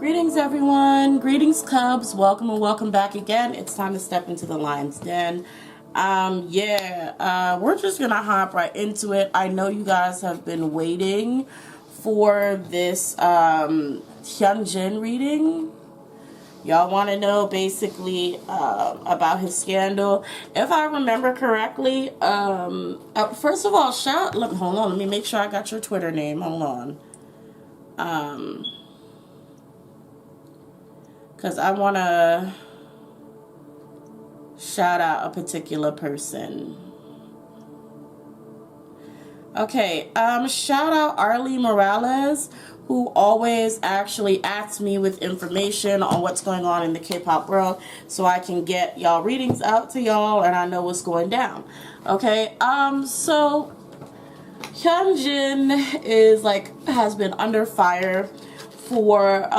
Greetings everyone, greetings Cubs, welcome and welcome back again. It's time to step into the lion's den. We're just gonna hop right into it. I know you guys have been waiting for this Hyunjin reading. Y'all want to know basically about his scandal. If I remember correctly, first of all, hold on, let me make sure I got your Twitter name. Hold on. Because I want to shout out a particular person. Okay, shout out Arlie Morales, who always actually asks me with information on what's going on in the K-pop world so I can get y'all readings out to y'all and I know what's going down. Okay, so Hyunjin is has been under fire for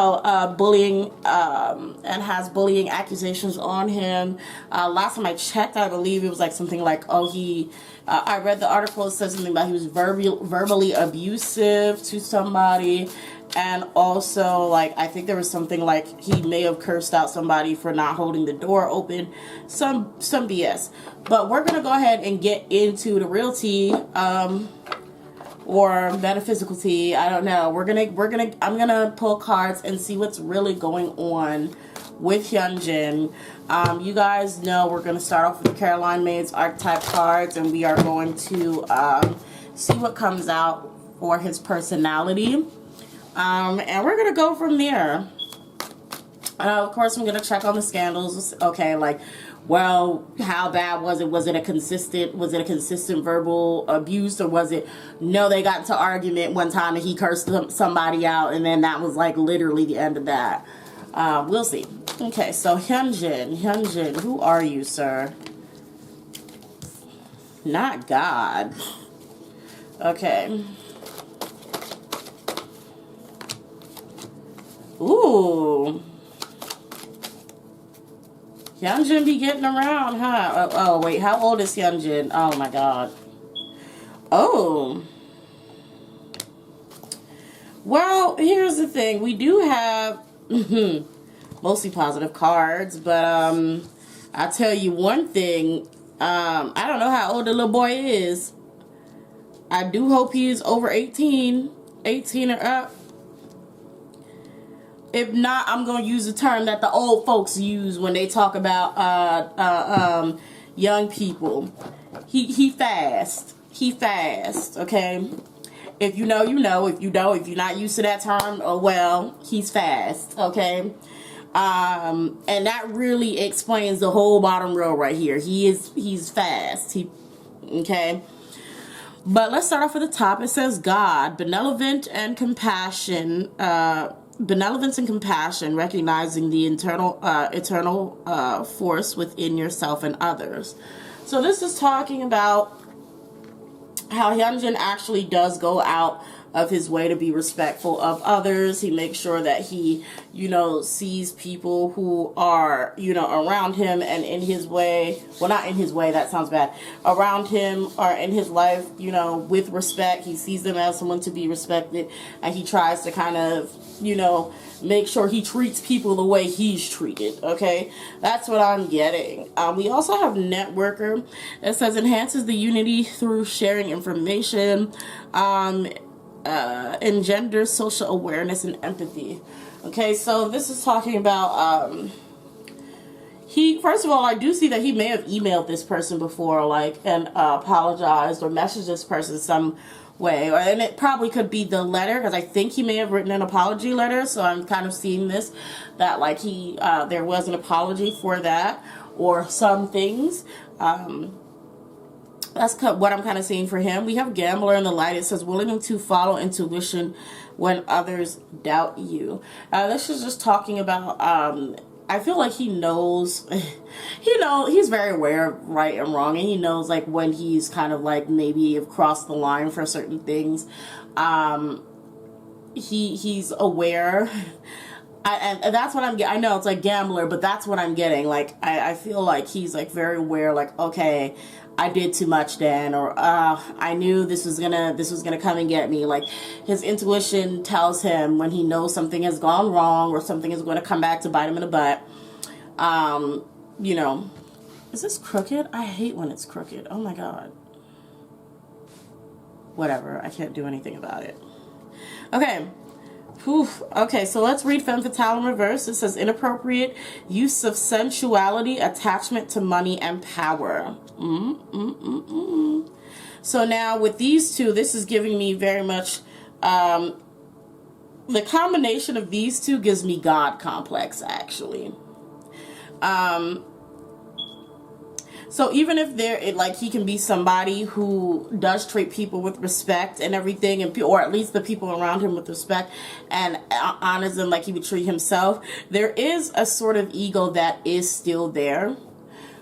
bullying and has bullying accusations on him. Last time I checked, I believe it was something like, oh, I read the article, it says something about he was verbally abusive to somebody, and also I think there was something like he may have cursed out somebody for not holding the door open, some BS. But we're gonna go ahead and get into the real tea, or metaphysical tea. I don't know. I'm gonna pull cards and see what's really going on with Hyunjin. You guys know we're gonna start off with the Caroline Maids archetype cards, and we are going to see what comes out for his personality, and we're gonna go from there. Of course, I'm gonna check on the scandals. Okay, well, how bad was it? Was it a consistent verbal abuse, or was it, no, they got into argument one time and he cursed somebody out, and then that was literally the end of that. We'll see. Okay, so Hyunjin, who are you, sir? Not God. Okay. Ooh. Hyunjin be getting around, huh? Oh, wait, how old is Hyunjin? Oh, my God. Oh. Well, here's the thing. We do have mostly positive cards, but I'll tell you one thing. I don't know how old the little boy is. I do hope he is over 18 or up. If not, I'm going to use the term that the old folks use when they talk about young people. He fast. He fast, okay? If you know, you know. If you don't, if you're not used to that term, oh well, he's fast, okay? And that really explains the whole bottom row right here. He's fast. Okay? But let's start off at the top. It says God, benevolent and compassion, benevolence and compassion, recognizing the eternal force within yourself and others. So this is talking about how Hyunjin actually does go out of his way to be respectful of others. He makes sure that he, sees people who are, around him and in his way. Well, not in his way, that sounds bad. Around him or in his life, with respect. He sees them as someone to be respected, and he tries to kind of, make sure he treats people the way he's treated, okay? That's what I'm getting. We also have networker. It says enhances the unity through sharing information, engenders social awareness and empathy. Okay, so this is talking about, first of all, I do see that he may have emailed this person before, and apologized or messaged this person some way, and it probably could be the letter, because I think he may have written an apology letter, so I'm kind of seeing this, that there was an apology for that, or some things. That's what I'm kind of seeing for him. We have Gambler in the Light. It says willing to follow intuition when others doubt you. This is just talking about, I feel like he knows, he's very aware of right and wrong, and he knows when he's kind of maybe have crossed the line for certain things. He's aware. And that's what I'm getting. I know it's Gambler, but that's what I'm getting. I feel like he's very aware, okay, I did too much then, or I knew this was gonna come and get me. Like, his intuition tells him when he knows something has gone wrong or something is going to come back to bite him in the butt. You know, is this crooked? I hate when it's crooked. Oh my god. Whatever, I can't do anything about it. Okay. Whew. Okay, so let's read Femme Fatale in reverse. It says inappropriate use of sensuality, attachment to money, and power. So now with these two, this is giving me very much, the combination of these two gives me God complex, actually. So even if like, he can be somebody who does treat people with respect and everything, and or at least the people around him with respect, and honors them like he would treat himself, there is a sort of ego that is still there.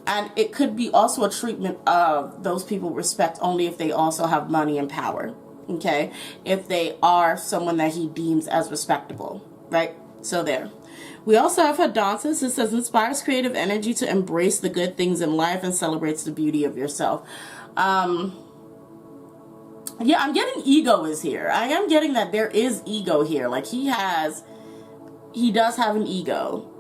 And it could be also a treatment of those people respect only if they also have money and power. Okay? If they are someone that he deems as respectable. Right? So there. We also have Hadontis. It says, inspires creative energy to embrace the good things in life and celebrates the beauty of yourself. Yeah, I'm getting ego is here. I am getting that there is ego here. Like, he does have an ego.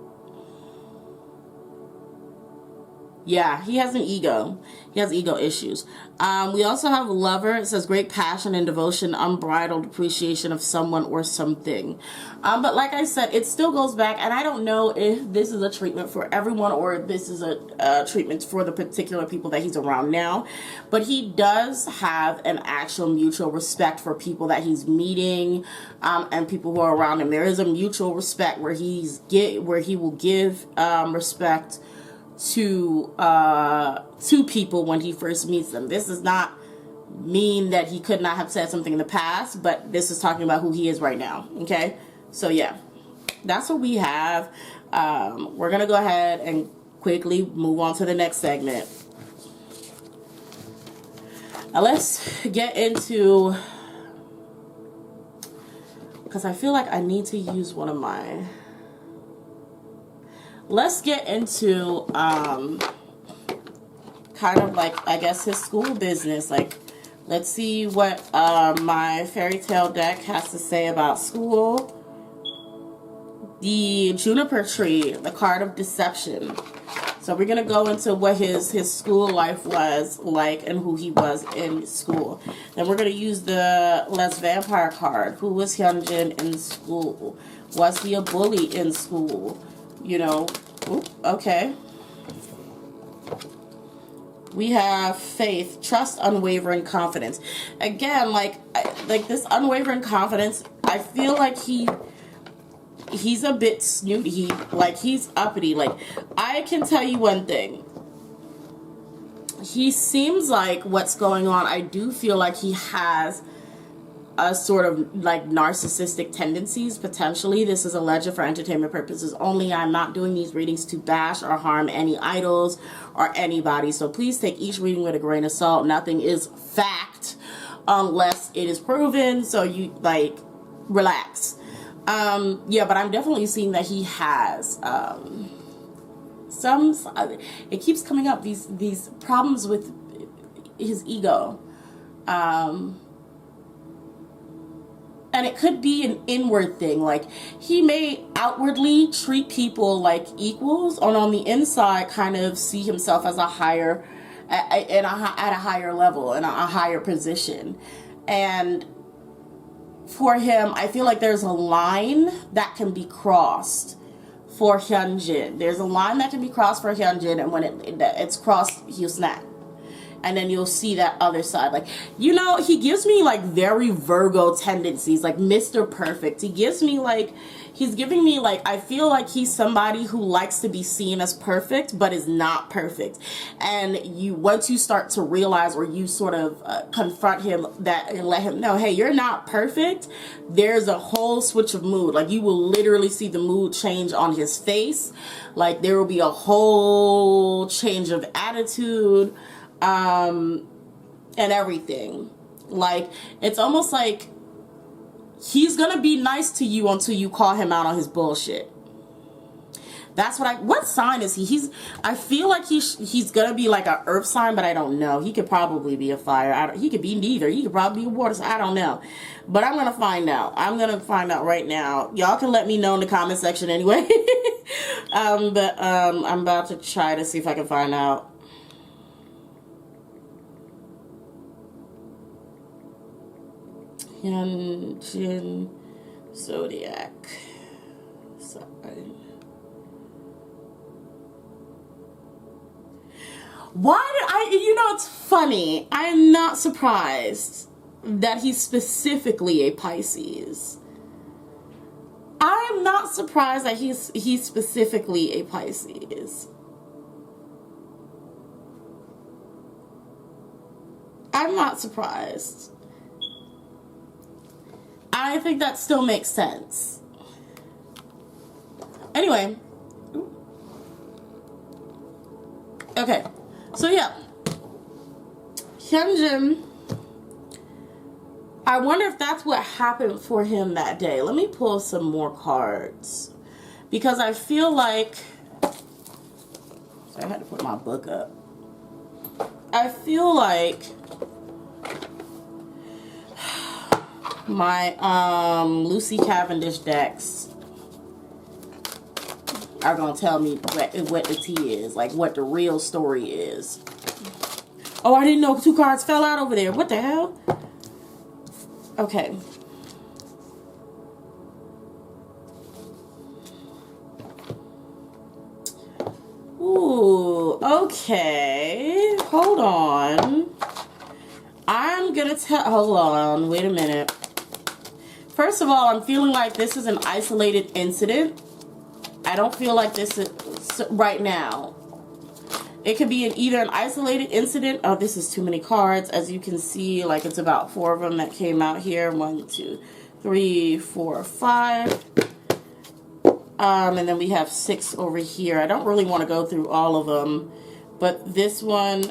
Yeah, he has an ego. He has ego issues. We also have Lover. It says great passion and devotion, unbridled appreciation of someone or something. But like I said, it still goes back, and I don't know if this is a treatment for everyone or if this is a treatment for the particular people that he's around now. But he does have an actual mutual respect for people that he's meeting, and people who are around him. There is a mutual respect where he will give respect to people when he first meets them. This does not mean that he could not have said something in the past, but this is talking about who he is right now. Okay, so yeah, that's what we have. We're gonna go ahead and quickly move on to the next segment. Now let's get into, because I feel like I need to use one of my, let's get into kind of like, I guess, his school business. Like, let's see what my fairy tale deck has to say about school. The Juniper Tree, the card of deception. So we're going to go into what his school life was like and who he was in school. Then we're going to use the Les Vampire card. Who was Hyunjin in school? Was he a bully in school? You know, okay. We have faith, trust, unwavering confidence. Again, like this unwavering confidence, I feel like he's a bit snooty. Like, he's uppity. Like, I can tell you one thing. He seems like what's going on, I do feel like he has a sort of like narcissistic tendencies, potentially. This is alleged for entertainment purposes only. I'm not doing these readings to bash or harm any idols or anybody, so please take each reading with a grain of salt. Nothing is fact unless it is proven, so you, like, relax. Yeah, but I'm definitely seeing that he has some, it keeps coming up, these problems with his ego. And it could be an inward thing. Like, he may outwardly treat people like equals, and on the inside kind of see himself as a higher, at a higher level, in a higher position. And for him, I feel like there's a line that can be crossed for Hyunjin. There's a line that can be crossed for Hyunjin, and when it's crossed, he'll snap. And then you'll see that other side. Like, you know, he gives me like very Virgo tendencies, like Mr. Perfect. He gives me like, he's giving me like, I feel like he's somebody who likes to be seen as perfect, but is not perfect. And once you start to realize, or you sort of confront him that and let him know, hey, you're not perfect, there's a whole switch of mood. Like, you will literally see the mood change on his face. Like, there will be a whole change of attitude. And everything. Like, it's almost like he's gonna be nice to you until you call him out on his bullshit. That's what sign is he? I feel like he's gonna be like a earth sign, but I don't know. He could probably be a fire. He could be neither. He could probably be a water sign. I don't know. But I'm gonna find out. I'm gonna find out right now. Y'all can let me know in the comment section anyway. But I'm about to try to see if I can find out. Hyunjin Zodiac. Sorry. Why did it's funny. I'm not surprised that he's specifically a Pisces. I'm not surprised that he's specifically a Pisces. I'm not surprised. I think that still makes sense. Anyway. Okay. So yeah. Hyunjin. I wonder if that's what happened for him that day. Let me pull some more cards. Because I feel like... I had to put my book up. I feel like... my Lucy Cavendish decks are gonna tell me what the tea is, like what the real story is. Oh, I didn't know 2 cards fell out over there. What the hell? Okay. Ooh, okay. Hold on. I'm gonna hold on, wait a minute. First of all, I'm feeling like this is an isolated incident. I don't feel like this is right now. It could be either an isolated incident. Oh, this is too many cards. As you can see, like it's about 4 of them that came out here. 1, 2, 3, 4, 5. And then we have 6 over here. I don't really want to go through all of them. But this one,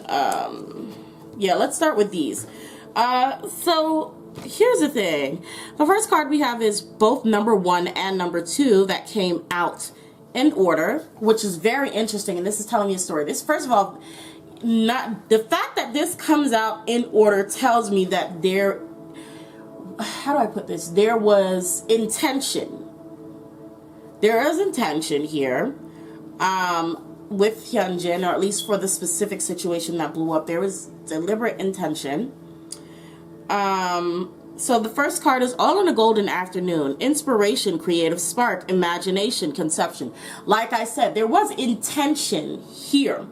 yeah, let's start with these. So... here's the thing. The first card we have is both number 1 and number 2 that came out in order, which is very interesting, and this is telling me a story. This, first of all, not the fact that this comes out in order tells me that there, how do I put this? There was intention. There is intention here with Hyunjin, or at least for the specific situation that blew up. There was deliberate intention. So the first card is all in a golden afternoon. Inspiration, creative spark, imagination, conception. Like I said, there was intention here.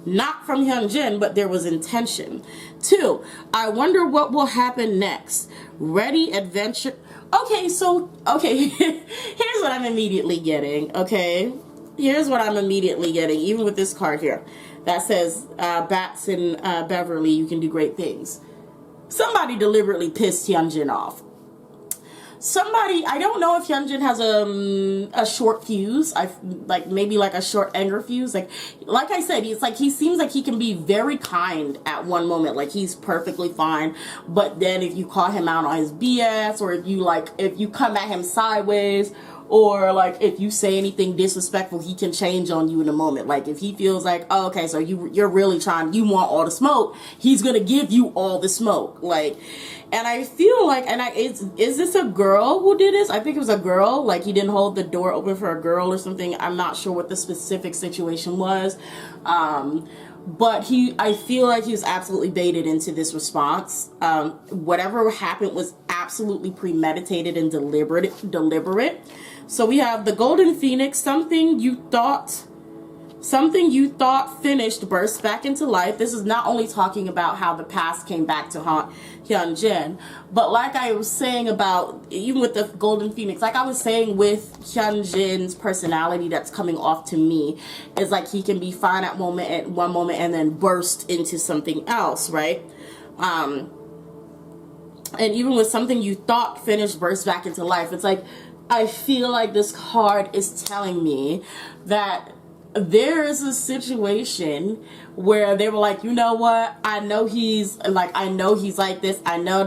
Not from Hyunjin, but there was intention. 2, I wonder what will happen next. Ready, adventure. Okay, so, okay, here's what I'm immediately getting, okay? Here's what I'm immediately getting, even with this card here. That says, Bats in Beverly, you can do great things. Somebody deliberately pissed Hyunjin off. Somebody, I don't know if Hyunjin has a short fuse. Maybe like a short anger fuse. Like I said, it's like he seems like he can be very kind at one moment. Like he's perfectly fine. But then if you call him out on his BS, or if you come at him sideways, or like if you say anything disrespectful, he can change on you in a moment. Like if he feels like, oh, okay, so you're really you want all the smoke, he's gonna give you all the smoke. Like, and I feel like, is this a girl who did this? I think it was a girl. Like he didn't hold the door open for a girl or something. I'm not sure what the specific situation was. But I feel like he was absolutely baited into this response. Whatever happened was absolutely premeditated and deliberate. So we have the Golden Phoenix, something you thought finished burst back into life. This is not only talking about how the past came back to haunt Hyunjin, but like I was saying about, even with the Golden Phoenix, like I was saying with Hyunjin's personality that's coming off to me, is like he can be fine at one moment and then burst into something else, right? And even with something you thought finished burst back into life, it's like, I feel like this card is telling me that there is a situation where they were like, you know what, I know he's like this, I know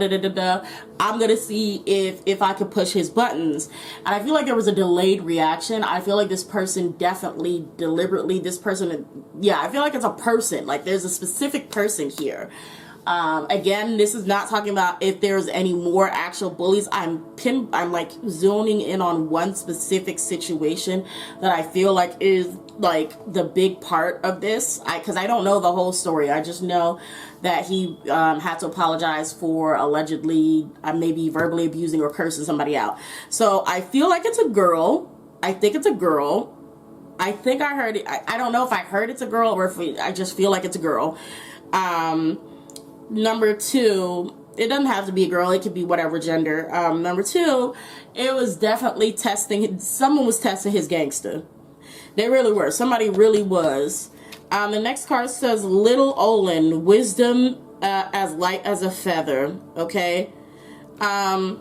I'm gonna see if I could push his buttons. And I feel like there was a delayed reaction. I feel like this person definitely deliberately, I feel like it's a person, like there's a specific person here. Again, this is not talking about if there's any more actual bullies. I'm like zoning in on one specific situation that I feel like is like the big part of this. Because I don't know the whole story. I just know that he had to apologize for allegedly maybe verbally abusing or cursing somebody out. So I feel like it's a girl. I think it's a girl. I think I heard it. I don't know if I heard it's a girl or if I just feel like it's a girl. Number two, it doesn't have to be a girl. It could be whatever gender. Number two, it was definitely someone was testing his gangster. They really were. Somebody really was. The next card says, Little Olin, wisdom as light as a feather. Okay. I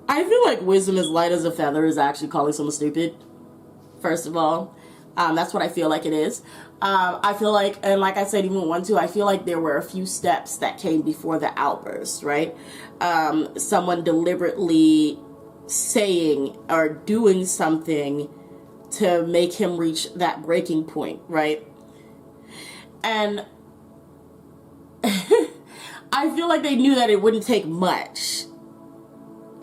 feel like wisdom as light as a feather is actually calling someone stupid. First of all. That's what I feel like it is. I feel like, and like I said, even 1, 2, I feel like there were a few steps that came before the outburst, right? Someone deliberately saying or doing something to make him reach that breaking point, right? And I feel like they knew that it wouldn't take much.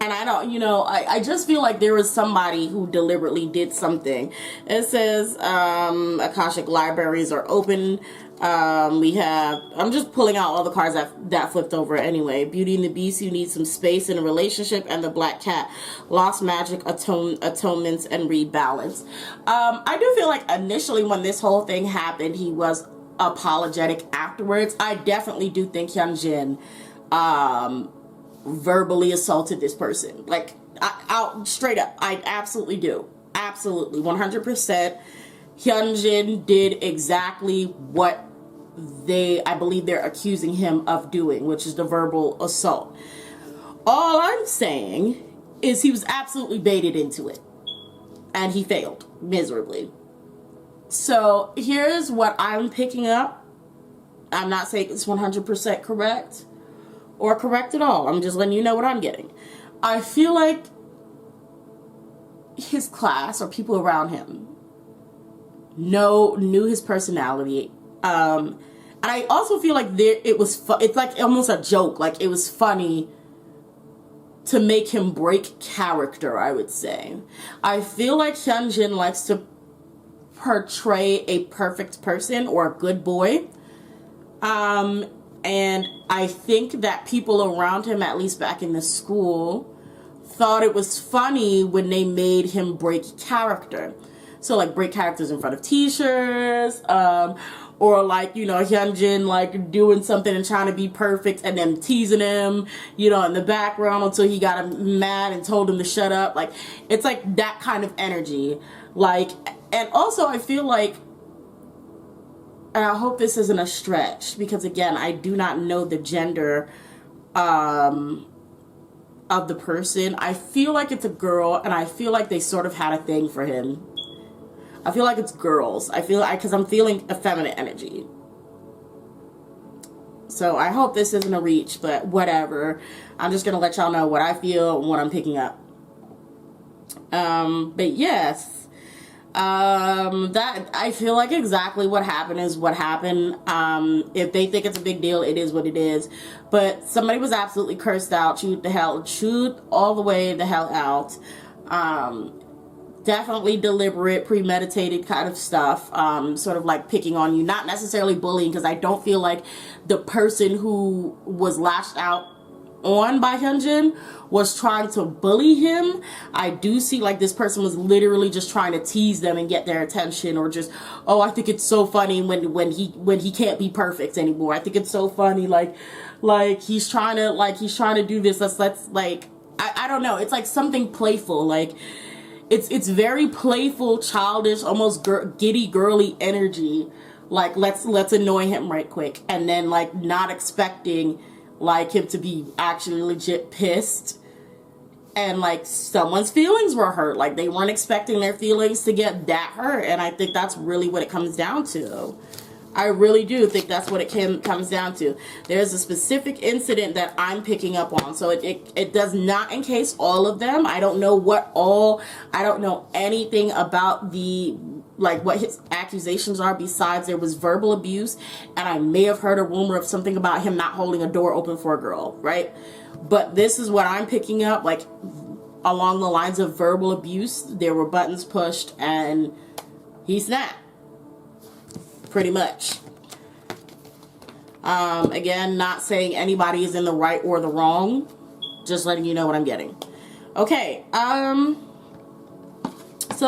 And I don't, I just feel like there was somebody who deliberately did something. It says, Akashic libraries are open. I'm just pulling out all the cards that flipped over anyway. Beauty and the Beast, you need some space in a relationship. And the Black Cat, lost magic, atonements, and rebalance. I do feel like initially when this whole thing happened, he was apologetic afterwards. I definitely do think Hyunjin, verbally assaulted this person. Like, out straight up. I absolutely do. Absolutely. 100%. Hyunjin did exactly what I believe they're accusing him of doing, which is the verbal assault. All I'm saying is he was absolutely baited into it. And he failed miserably. So here's what I'm picking up. I'm not saying it's 100% correct. Or correct at all. I'm just letting you know what I'm getting. I feel like his class or people around him knew his personality. And I also feel like it's like almost a joke. Like it was funny to make him break character, I would say. I feel like Hyunjin likes to portray a perfect person or a good boy. And I think that people around him, at least back in the school, thought it was funny when they made him break character. So, like, break characters in front of teachers, or, like, Hyunjin, like, doing something and trying to be perfect and then teasing him, in the background until he got him mad and told him to shut up. Like, it's, like, that kind of energy. Like, and also I feel like, and I hope this isn't a stretch, because again, I do not know the gender of the person. I feel like it's a girl, and I feel like they sort of had a thing for him. I feel like it's girls. Because I'm feeling effeminate energy. So I hope this isn't a reach, but whatever. I'm just going to let y'all know what I feel and what I'm picking up. But yes. That I feel like exactly what happened is what happened. If they think it's a big deal, it is what it is. But somebody was absolutely cursed out, chewed all the way the hell out. Definitely deliberate, premeditated kind of stuff. Sort of like picking on you, not necessarily bullying, because I don't feel like the person who was lashed out on by Hyunjin was trying to bully him. I do see like this person was literally just trying to tease them and get their attention, or just, I think it's so funny when he can't be perfect anymore. I think it's so funny, like he's trying to do this. Let's like, I don't know. It's like something playful, like it's very playful, childish, almost giddy, girly energy. Like let's annoy him right quick, and then like not expecting like him to be actually legit pissed. and like someone's feelings were hurt. Like they weren't expecting their feelings to get that hurt. And I think that's really what it comes down to. I really do think that's what it comes down to. There's a specific incident that I'm picking up on. So it does not encase all of them. I don't know I don't know anything about what his accusations are, besides there was verbal abuse, and I may have heard a rumor of something about him not holding a door open for a girl, right? But this is what I'm picking up, like along the lines of verbal abuse. There were buttons pushed and he snapped. Pretty much. Again, not saying anybody is in the right or the wrong. Just letting you know what I'm getting. Okay. So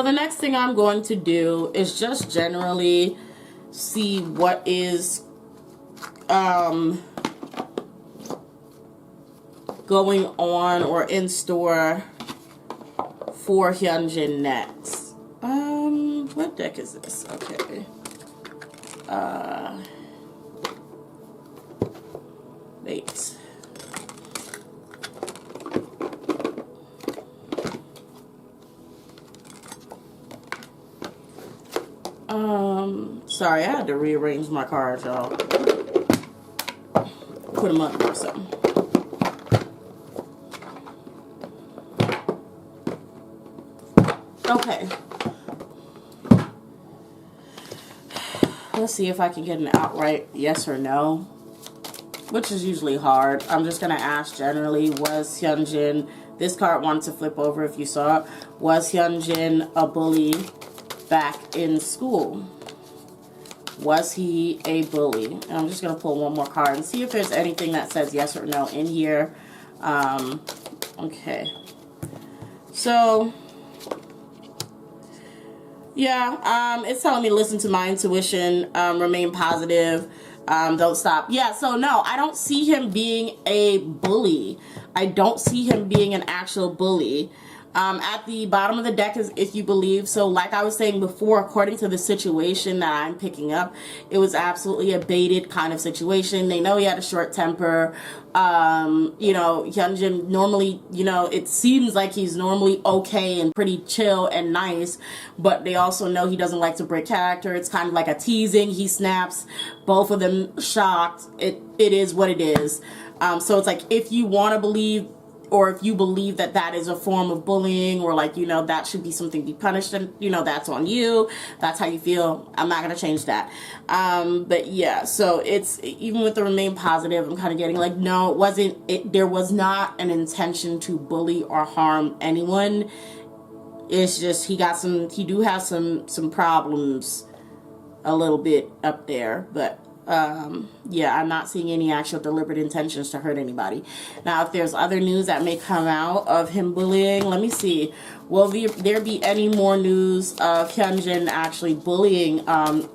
the next thing I'm going to do is just generally see what is going on or in store for Hyunjin next. What deck is this? Okay. Wait. Sorry, I had to rearrange my cards, y'all. Put them up or something. Okay. Let's see if I can get an outright yes or no, which is usually hard. I'm just going to ask generally, was Hyunjin, this card wanted to flip over if you saw it, was Hyunjin a bully back in school? Was he a bully? And I'm just going to pull one more card and see if there's anything that says yes or no in here. Okay. So, yeah, it's telling me to listen to my intuition, remain positive, don't stop. Yeah, so no, I don't see him being a bully. I don't see him being an actual bully. At the bottom of the deck is if you believe. So like I was saying before, according to the situation that I'm picking up, it was absolutely a baited kind of situation. They know he had a short temper. You know, Hyunjin normally, you know, it seems like he's normally okay and pretty chill and nice, but they also know he doesn't like to break character. It's kind of like a teasing. He snaps, both of them shocked. It is what it is. So it's like, if you want to believe, or if you believe that that is a form of bullying, or like, you know, that should be something to be punished, and, you know, that's on you. That's how you feel. I'm not going to change that. But yeah, so it's, even with the remain positive, I'm kind of getting like, no, it wasn't, there was not an intention to bully or harm anyone. It's just, he do have some problems a little bit up there, but yeah, I'm not seeing any actual deliberate intentions to hurt anybody. Now, if there's other news that may come out of him bullying, let me see. Will there be any more news of Hyunjin actually bullying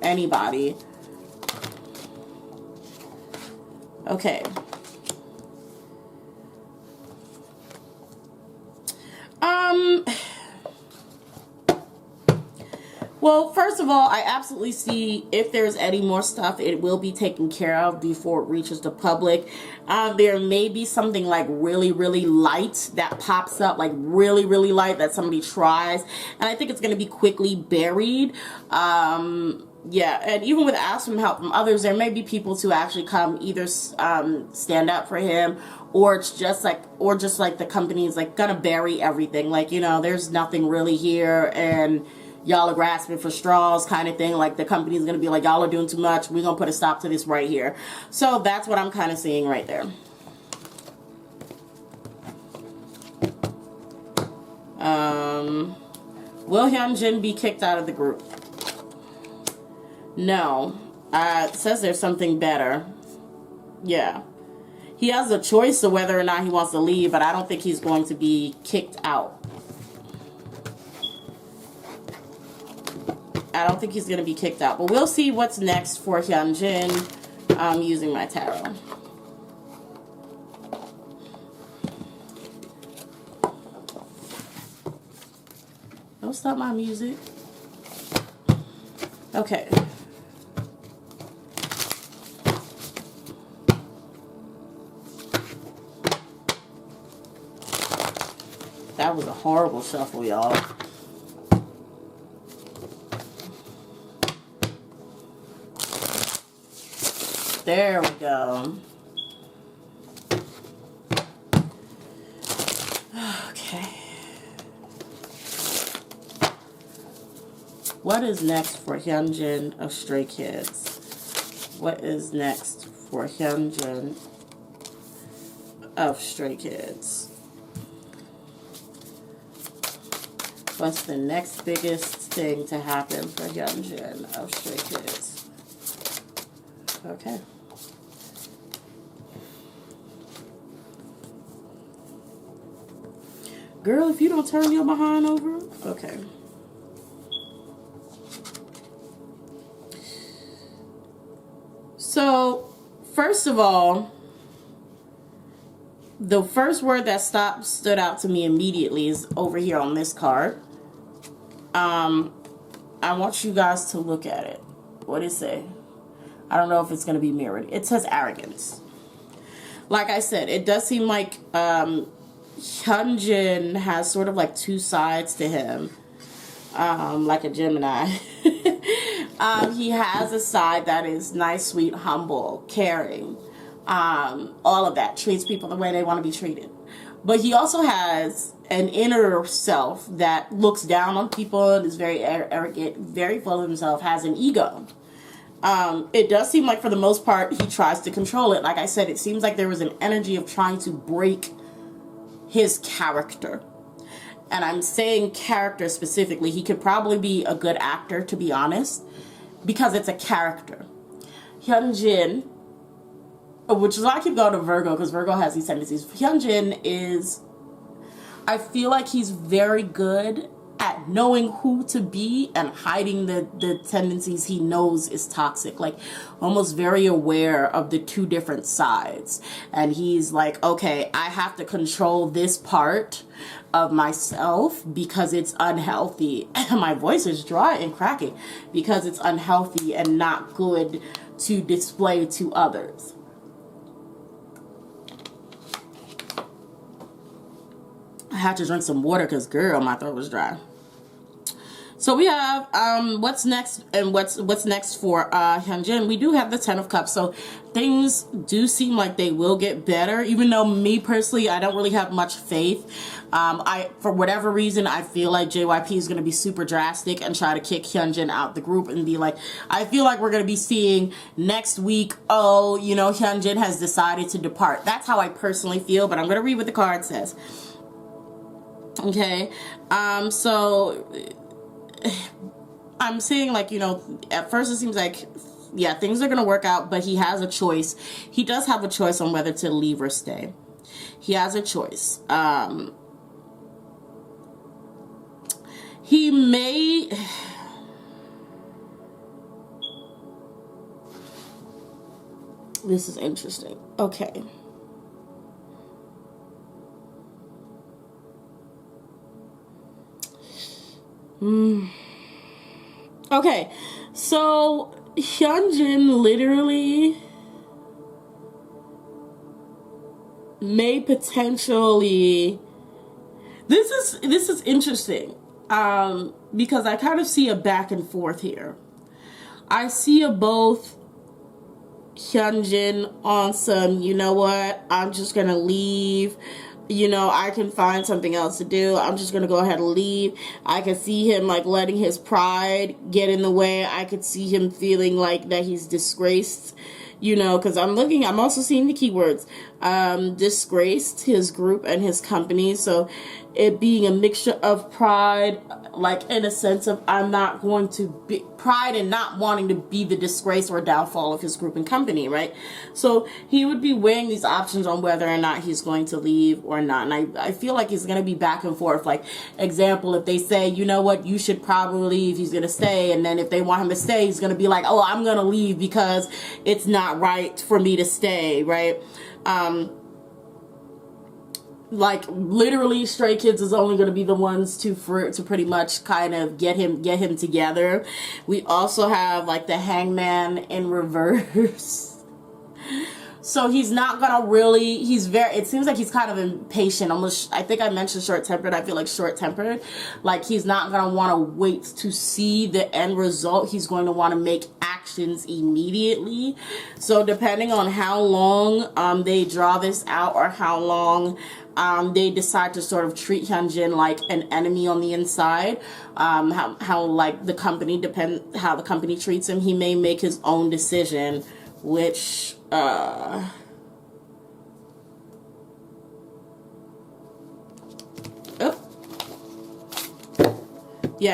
anybody? Okay. Well, first of all, I absolutely see if there's any more stuff, it will be taken care of before it reaches the public. There may be something like really, really light that pops up, like really, really light that somebody tries. And I think it's going to be quickly buried. Yeah, and even with asking help from others, there may be people to actually come either stand up for him, or it's just like, the company is like gonna bury everything. Like, you know, there's nothing really here, and y'all are grasping for straws kind of thing. Like, the company's going to be like, y'all are doing too much. We're going to put a stop to this right here. So that's what I'm kind of seeing right there. Will Hyunjin be kicked out of the group? No. It says there's something better. Yeah. He has a choice of whether or not he wants to leave, but I don't think he's going to be kicked out. I don't think he's going to be kicked out. But we'll see what's next for Hyunjin using my tarot. Don't stop my music. Okay. horrible shuffle, y'all. There we go. Okay. What is next for Hyunjin of StraKids? What is next for Hyunjin of StraKids? What's the next biggest thing to happen for Hyunjin of StraKids? Okay. Girl, if you don't turn your behind over, okay. So, first of all, the first word that stood out to me immediately is over here on this card. I want you guys to look at it. What does it say? I don't know if it's going to be mirrored. It says arrogance. Like I said, it does seem like Hyunjin has sort of like two sides to him, like a Gemini. He has a side that is nice, sweet, humble, caring, all of that, treats people the way they want to be treated. But he also has an inner self that looks down on people and is very arrogant, very full of himself, has an ego. It does seem like for the most part he tries to control it. Like I said, it seems like there was an energy of trying to break his character. And I'm saying character specifically. He could probably be a good actor, to be honest, because it's a character. Hyunjin, which is why I keep going to Virgo, because Virgo has these tendencies. Hyunjin is, I feel like he's very good at knowing who to be and hiding the tendencies he knows is toxic. Like, almost very aware of the two different sides. And he's like, okay, I have to control this part of myself because it's unhealthy. My voice is dry and cracking because it's unhealthy and not good to display to others. I had to drink some water because, girl, my throat was dry. So we have what's next, and what's next for Hyunjin. We do have the 10 of Cups, so things do seem like they will get better, even though me personally, I don't really have much faith. For whatever reason, I feel like JYP is going to be super drastic and try to kick Hyunjin out the group and be like, I feel like we're going to be seeing next week, oh, you know, Hyunjin has decided to depart. That's how I personally feel, but I'm going to read what the card says. Okay, so I'm saying, like, you know, at first it seems like, yeah, things are going to work out, but he has a choice. He does have a choice on whether to leave or stay. He has a choice. He may... This is interesting. Okay. Okay, so Hyunjin literally may potentially, this is interesting, because I kind of see a back and forth here. I see a both Hyunjin on some, you know what, I'm just gonna leave. You know, I can find something else to do. I'm just going to go ahead and leave. I could see him, like, letting his pride get in the way. I could see him feeling like that he's disgraced, you know, because I'm also seeing the keywords. Disgraced his group and his company. So it being a mixture of pride, like, in a sense of I'm not going to be, pride and not wanting to be the disgrace or downfall of his group and company, right? So he would be weighing these options on whether or not he's going to leave or not. And I feel like he's going to be back and forth. Like, example, if they say, you know what, you should probably leave, he's going to stay. And then if they want him to stay, he's going to be like, oh, I'm going to leave because it's not right for me to stay, right? Like, literally, StraKids is only going to be the ones to pretty much kind of get him together. We also have, like, the Hangman in reverse. So he's not gonna really, it seems like he's kind of impatient, almost, I think I mentioned short-tempered, I feel like short-tempered. Like, he's not gonna wanna wait to see the end result. He's going to wanna make actions immediately. So depending on how long they draw this out, or how long they decide to sort of treat Hyunjin like an enemy on the inside, how like the company, how the company treats him, he may make his own decision, which yeah,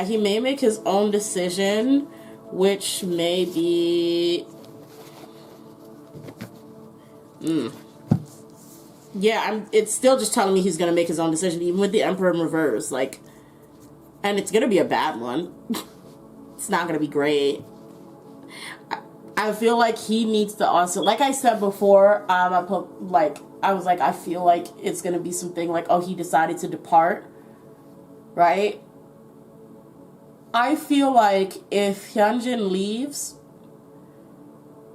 he may make his own decision, which may be yeah, it's still just telling me he's gonna make his own decision, even with the Emperor in reverse, like, and it's gonna be a bad one. It's not gonna be great. I feel like he needs to also, like I said before, I was like, I feel like it's going to be something like, oh, he decided to depart, right? I feel like if Hyunjin leaves,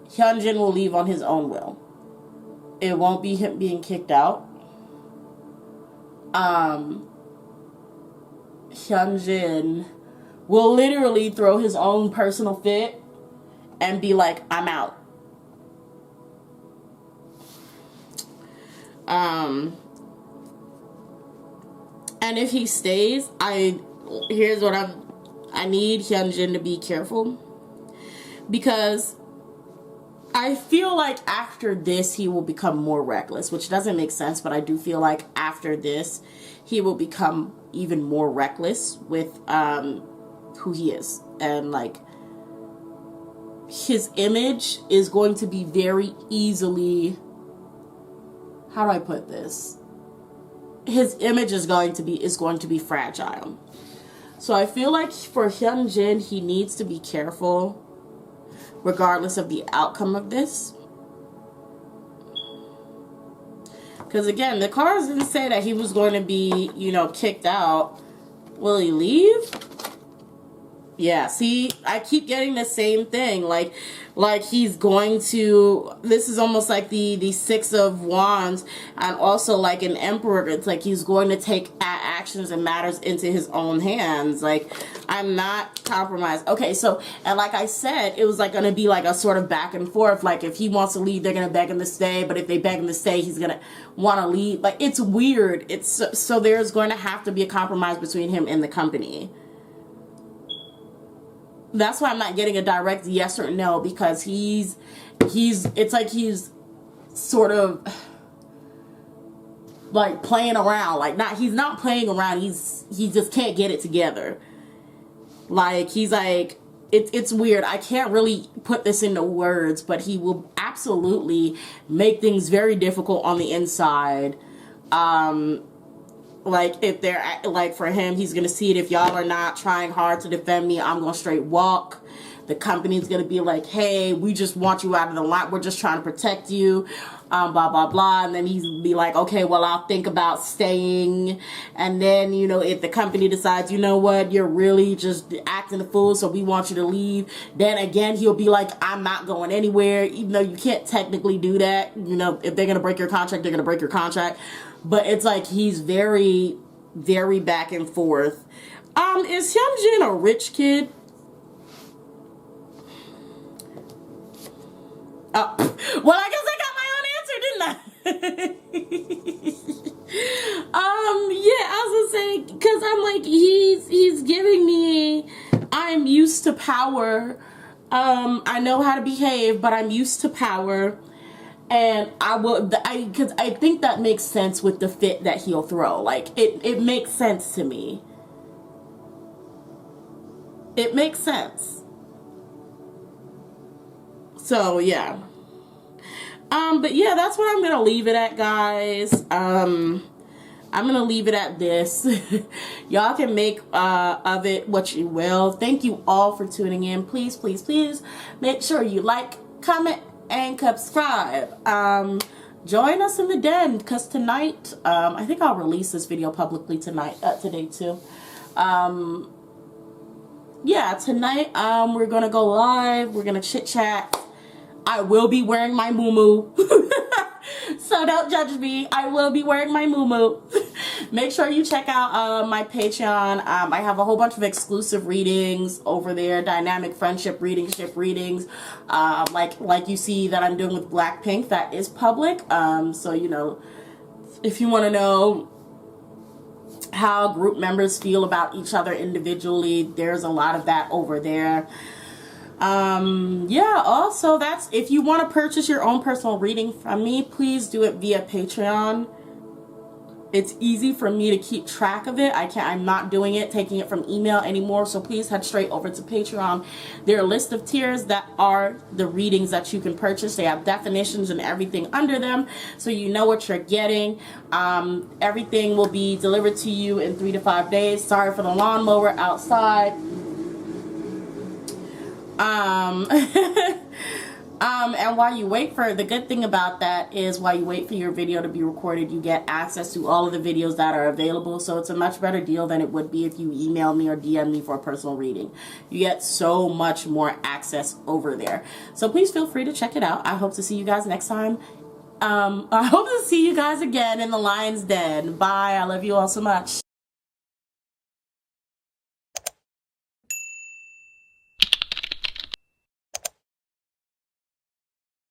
Hyunjin will leave on his own will. It won't be him being kicked out. Hyunjin will literally throw his own personal fit and be like, I'm out. And if he stays, here's what I need Hyunjin to be careful, because I feel like after this he will become more reckless, which doesn't make sense, but I do feel like after this he will become even more reckless with who he is, and like his image is going to be very easily, how do I put this? His image is going to be fragile. So I feel like for Hyunjin, he needs to be careful regardless of the outcome of this. Because again, the cards didn't say that he was going to be, you know, kicked out. Will he leave? Yeah, see, I keep getting the same thing. Like he's going to, this is almost like the Six of Wands, and also like an Emperor. It's like he's going to take actions and matters into his own hands. Like, I'm not compromised. Okay, so, and like I said, it was like going to be like a sort of back and forth. Like, if he wants to leave, they're going to beg him to stay. But if they beg him to stay, he's going to want to leave. Like, it's weird. So there's going to have to be a compromise between him and the company. That's why I'm not getting a direct yes or no, because it's like he's sort of like playing around. Like, he's not playing around, he just can't get it together. Like, he's like, it's weird. I can't really put this into words, but he will absolutely make things very difficult on the inside. Like, if they're, like, for him, he's going to see it. If y'all are not trying hard to defend me, I'm going to straight walk. The company's going to be like, hey, we just want you out of the line. We're just trying to protect you. Blah, blah, blah. And then he's be like, okay, well, I'll think about staying. And then, you know, if the company decides, you know what, you're really just acting a fool, so we want you to leave. Then again, he'll be like, I'm not going anywhere. Even though you can't technically do that. You know, if they're going to break your contract, they're going to break your contract. But it's like he's very, very back and forth. Is Hyunjin a rich kid? Oh, well, I guess I got my own answer, didn't I? Yeah, I was gonna say, because I'm like, he's giving me, I'm used to power. I know how to behave, but I'm used to power. And because I think that makes sense with the fit that he'll throw. Like, it makes sense to me. It makes sense. So, yeah. But yeah, that's what I'm going to leave it at, guys. I'm going to leave it at this. Y'all can make of it what you will. Thank you all for tuning in. Please, please, please make sure you like, comment, and subscribe. Join us in the den, because tonight, I think I'll release this video publicly today too. Yeah, tonight, we're gonna go live, we're gonna chit chat. I will be wearing my muumuu. So don't judge me. I will be wearing my muumuu. Make sure you check out my Patreon. I have a whole bunch of exclusive readings over there. Dynamic friendship readings, ship readings. Like you see that I'm doing with Blackpink. That is public. So, you know, if you want to know how group members feel about each other individually, there's a lot of that over there. Yeah, also that's, if you want to purchase your own personal reading from me, please do it via Patreon. It's easy for me to keep track of it. I'm not doing it, taking it from email anymore. So please head straight over to Patreon. There are a list of tiers that are the readings that you can purchase. They have definitions and everything under them, so you know what you're getting. Everything will be delivered to you in 3 to 5 days. Sorry for the lawnmower outside. And while you wait for, the good thing about that is while you wait for your video to be recorded, you get access to all of the videos that are available. So it's a much better deal than it would be if you email me or DM me for a personal reading. You get so much more access over there. So please feel free to check it out. I hope to see you guys next time. I hope to see you guys again in the lion's den. Bye. I love you all so much.